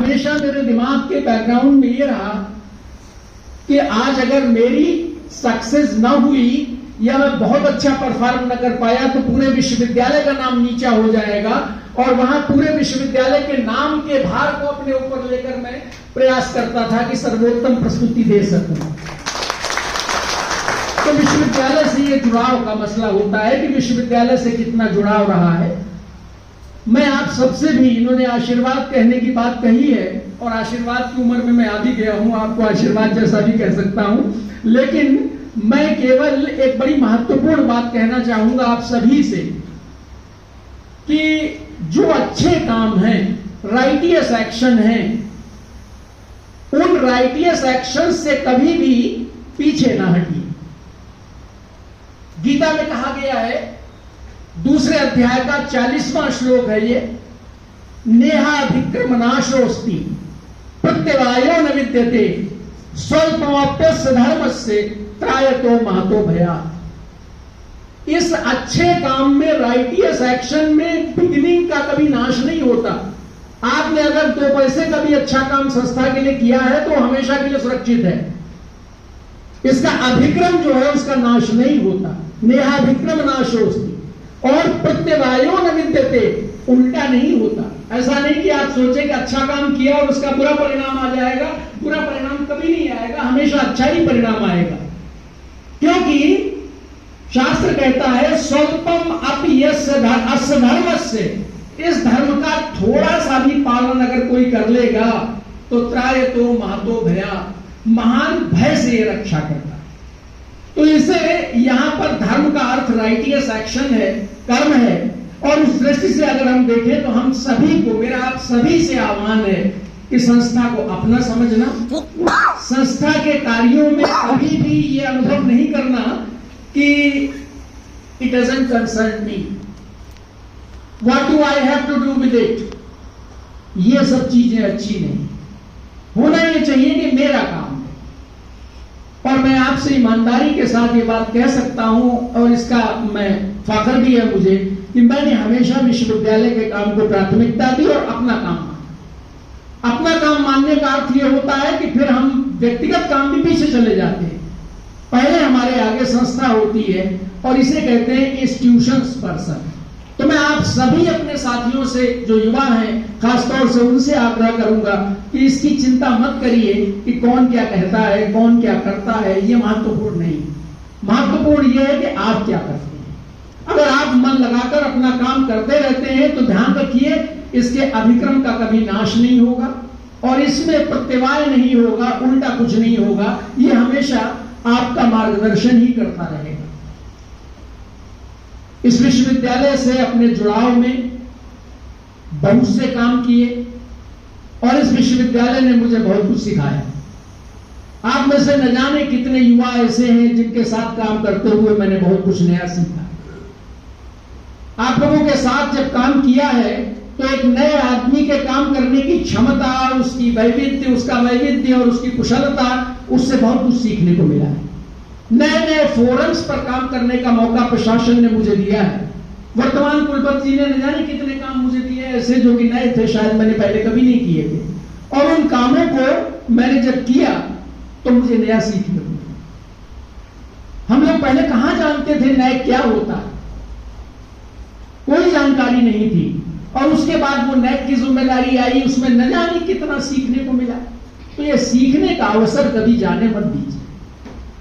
हमेशा मेरे दिमाग के बैकग्राउंड में ये रहा कि आज अगर मेरी सक्सेस न हुई या मैं बहुत अच्छा परफॉर्म न कर पाया तो पूरे विश्वविद्यालय का नाम नीचा हो जाएगा, और वहां पूरे विश्वविद्यालय के नाम के भार को अपने ऊपर लेकर मैं प्रयास करता था कि सर्वोत्तम प्रस्तुति दे सकूं। तो विश्वविद्यालय से ये जुड़ाव का मसला होता है कि विश्वविद्यालय से कितना जुड़ाव रहा है। मैं आप सबसे भी, इन्होंने आशीर्वाद कहने की बात कही है और आशीर्वाद की उम्र में मैं आ भी गया हूं, आपको आशीर्वाद जैसा भी कह सकता हूं, लेकिन मैं केवल एक बड़ी महत्वपूर्ण बात कहना चाहूंगा आप सभी से कि जो अच्छे काम हैं, राइटियस एक्शन हैं, उन राइटियस एक्शन से कभी भी पीछे ना हटिए। गीता में कहा गया है, दूसरे अध्याय का 40वां श्लोक है ये, नेहाभिक्रमनाशोस्ति प्रत्यवायो न विद्यते स्वल्पमप्यस्य धर्मस्य त्रायतो महतो भयात्। इस अच्छे काम में, राइटियस एक्शन में बिगिनिंग का कभी नाश नहीं होता। आपने अगर 2 पैसे का भी अच्छा काम संस्था के लिए किया है तो हमेशा के लिए सुरक्षित है। इसका अभिक्रम जो है उसका नाश नहीं होता, नेहाभिक्रम नाशोस्ति, और प्रत्यवायो न विद्यते, उल्टा नहीं होता। ऐसा नहीं कि आप सोचे कि अच्छा काम किया और उसका बुरा परिणाम आ जाएगा, बुरा परिणाम कभी नहीं आएगा, हमेशा अच्छा ही परिणाम आएगा। क्योंकि शास्त्र कहता है स्वल्पम अपि यस्य धर्मस्य, इस धर्म का थोड़ा सा भी पालन अगर कोई कर लेगा तो त्रायतो महतो भयात्, महान भय से ये रक्षा करता है। तो इसे यहां पर धर्म का अर्थ राइटियस एक्शन है, कर्म है, और उस दृष्टि से अगर हम देखें तो हम सभी को, मेरा आप सभी से आह्वान है कि संस्था को अपना समझना, संस्था के कार्यों में कभी भी ये अनुभव नहीं करना कि it doesn't concern me, what do I have to do with it. ये सब चीजें अच्छी नहीं, होना ये चाहिए कि मेरा काम है। और मैं आपसे ईमानदारी के साथ ये बात कह सकता हूं, और इसका मैं फख्र भी है मुझे, कि मैंने हमेशा विश्वविद्यालय के काम को प्राथमिकता दी और अपना काम माना। अपना काम मानने का अर्थ यह होता है कि फिर हम व्यक्तिगत काम भी पीछे चले जाते हैं, पहले हमारे आगे संस्था होती है, और इसे कहते हैं इंस्टीट्यूशंस पर्सन। तो मैं आप सभी अपने साथियों से, जो युवा हैं खासतौर से, उनसे आग्रह करूंगा कि इसकी चिंता मत करिए कि कौन क्या कहता है, कौन क्या करता है, ये महत्वपूर्ण नहीं। महत्वपूर्ण यह है कि आप क्या करते हैं। अगर आप मन लगाकर अपना काम करते रहते हैं तो ध्यान रखिए, इसके अभिक्रम का कभी नाश नहीं होगा और इसमें प्रत्यवाय नहीं होगा, उल्टा कुछ नहीं होगा। ये हमेशा आपका मार्गदर्शन ही करता रहेगा। इस विश्वविद्यालय से अपने जुड़ाव में बहुत से काम किए और इस विश्वविद्यालय ने मुझे बहुत कुछ सिखाया। आप में से न जाने कितने युवा ऐसे हैं जिनके साथ काम करते हुए मैंने बहुत कुछ नया सीखा। आप लोगों के साथ जब काम किया है तो एक नए आदमी के काम करने की क्षमता, उसकी वैविध्य, उसका वैविध्य और उसकी कुशलता, उससे बहुत कुछ सीखने को मिला है। नए नए फोरम्स पर काम करने का मौका प्रशासन ने मुझे दिया है। वर्तमान कुलपति जी ने न जाने कितने काम मुझे दिए ऐसे जो कि नए थे, शायद मैंने पहले कभी नहीं किए थे, और उन कामों को मैंने जब किया तो मुझे नया सीखने को मिला। हम लोग पहले कहां जानते थे न्याय क्या होता है, कोई जानकारी नहीं थी, और उसके बाद वो नैक की जिम्मेदारी आई, उसमें न जाने कितना सीखने को मिला। तो ये सीखने का अवसर कभी जाने मत दीजिए,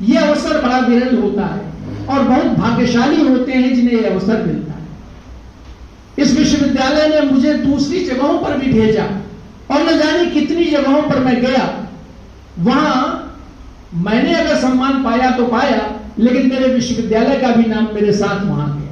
ये अवसर बड़ा विरल होता है और बहुत भाग्यशाली होते हैं जिन्हें यह अवसर मिलता है। इस विश्वविद्यालय ने मुझे दूसरी जगहों पर भी भेजा और न जाने कितनी जगहों पर मैं गया, वहां मैंने अगर सम्मान पाया तो पाया, लेकिन मेरे विश्वविद्यालय का भी नाम मेरे साथ वहां गया।